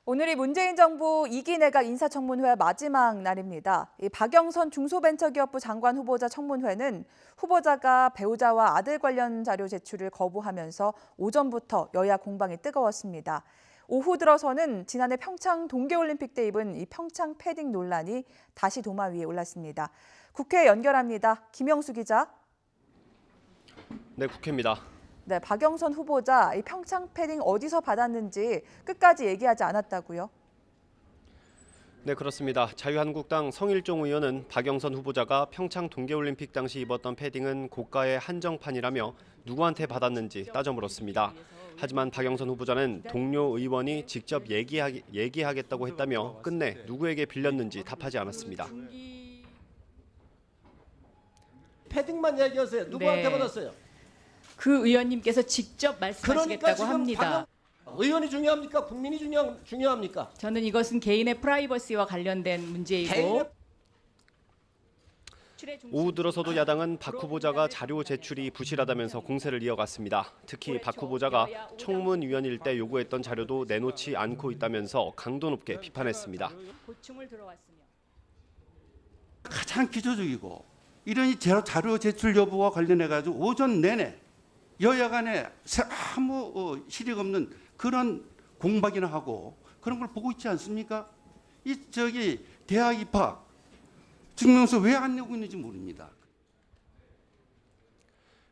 오늘이 문재인 정부 2기 내각 인사청문회 마지막 날입니다. 이 박영선 중소벤처기업부 장관 후보자 청문회는 후보자가 배우자와 아들 관련 자료 제출을 거부하면서 오전부터 여야 공방이 뜨거웠습니다. 오후 들어서는 지난해 평창 동계올림픽 때 입은 이 평창 패딩 논란이 다시 도마 위에 올랐습니다. 국회 연결합니다. 김영수 기자. 네, 국회입니다. 네, 박영선 후보자 이 평창 패딩 어디서 받았는지 끝까지 얘기하지 않았다고요? 네, 그렇습니다. 자유한국당 성일종 의원은 박영선 후보자가 평창 동계올림픽 당시 입었던 패딩은 고가의 한정판이라며 누구한테 받았는지 따져 물었습니다. 하지만 박영선 후보자는 동료 의원이 직접 얘기하겠다고 했다며 끝내 누구에게 빌렸는지 답하지 않았습니다. 패딩만 얘기하세요. 누구한테 받았어요? 그 의원님께서 직접 말씀하시겠다고 합니다. 의원이 중요합니까? 국민이 중요합니까? 저는 이것은 개인의 프라이버시와 관련된 문제이고. 오후 들어서도 야당은 박 후보자가 자료 제출이 부실하다면서 공세를 이어갔습니다. 특히 박 후보자가 청문위원일 때 요구했던 자료도 내놓지 않고 있다면서 강도 높게 비판했습니다. 가장 기초적이고 이런 자료 제출 여부와 관련해 가지고 오전 내내 여야 간에 아무 실익 없는 그런 공박이나 하고 그런 걸 보고 있지 않습니까? 대학 입학 증명서 왜 안 내고 있는지 모릅니다.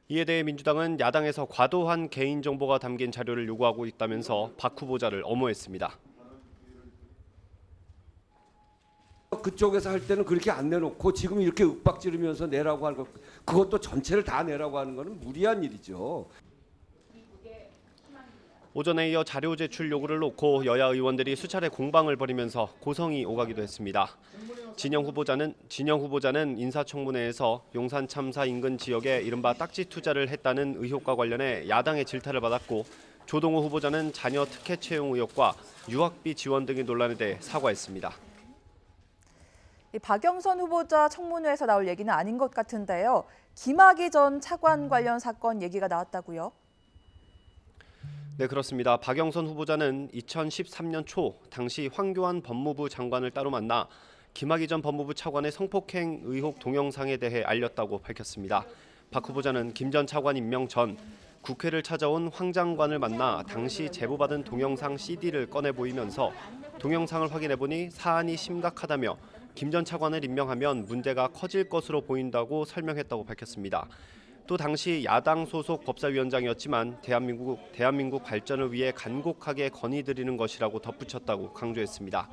이에 대해 민주당은 야당에서 과도한 개인정보가 담긴 자료를 요구하고 있다면서 박 후보자를 엄호했습니다. 그쪽에서 할 때는 그렇게 안 내놓고 지금 이렇게 윽박지르면서 내라고 하는 것, 그것도 전체를 다 내라고 하는 것은 무리한 일이죠. 오전에 이어 자료 제출 요구를 놓고 여야 의원들이 수차례 공방을 벌이면서 고성이 오가기도 했습니다. 진영 후보자는 인사청문회에서 용산 참사 인근 지역에 이른바 딱지 투자를 했다는 의혹과 관련해 야당의 질타를 받았고, 조동호 후보자는 자녀 특혜 채용 의혹과 유학비 지원 등의 논란에 대해 사과했습니다. 이 박영선 후보자 청문회에서 나올 얘기는 아닌 것 같은데요. 김학의 전 차관 관련 사건 얘기가 나왔다고요? 네, 그렇습니다. 박영선 후보자는 2013년 초 당시 황교안 법무부 장관을 따로 만나 김학의 전 법무부 차관의 성폭행 의혹 동영상에 대해 알렸다고 밝혔습니다. 박 후보자는 김 전 차관 임명 전 국회를 찾아온 황 장관을 만나 당시 제보받은 동영상 CD를 꺼내 보이면서 동영상을 확인해보니 사안이 심각하다며 김 전 차관을 임명하면 문제가 커질 것으로 보인다고 설명했다고 밝혔습니다. 또 당시 야당 소속 법사위원장이었지만 대한민국 발전을 위해 간곡하게 건의드리는 것이라고 덧붙였다고 강조했습니다.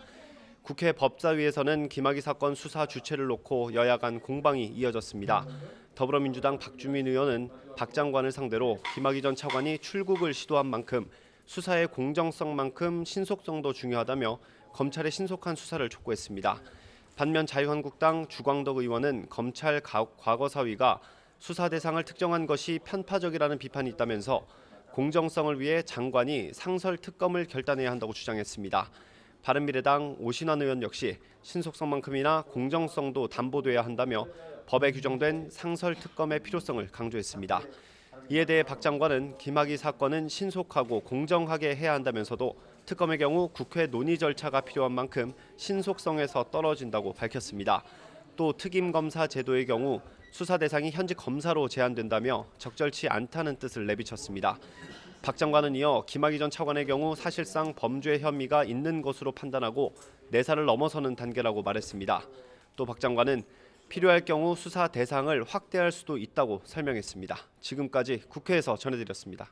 국회 법사위에서는 김학의 사건 수사 주체를 놓고 여야 간 공방이 이어졌습니다. 더불어민주당 박주민 의원은 박 장관을 상대로 김학의 전 차관이 출국을 시도한 만큼 수사의 공정성만큼 신속성도 중요하다며 검찰의 신속한 수사를 촉구했습니다. 반면 자유한국당 주광덕 의원은 검찰 과거사위가 수사 대상을 특정한 것이 편파적이라는 비판이 있다면서 공정성을 위해 장관이 상설 특검을 결단해야 한다고 주장했습니다. 바른미래당 오신환 의원 역시 신속성만큼이나 공정성도 담보돼야 한다며 법에 규정된 상설 특검의 필요성을 강조했습니다. 이에 대해 박 장관은 김학의 사건은 신속하고 공정하게 해야 한다면서도 특검의 경우 국회 논의 절차가 필요한 만큼 신속성에서 떨어진다고 밝혔습니다. 또 특임검사 제도의 경우 수사 대상이 현직 검사로 제한된다며 적절치 않다는 뜻을 내비쳤습니다. 박 장관은 이어 김학의 전 차관의 경우 사실상 범죄 혐의가 있는 것으로 판단하고 내사를 넘어서는 단계라고 말했습니다. 또 박 장관은 필요할 경우 수사 대상을 확대할 수도 있다고 설명했습니다. 지금까지 국회에서 전해드렸습니다.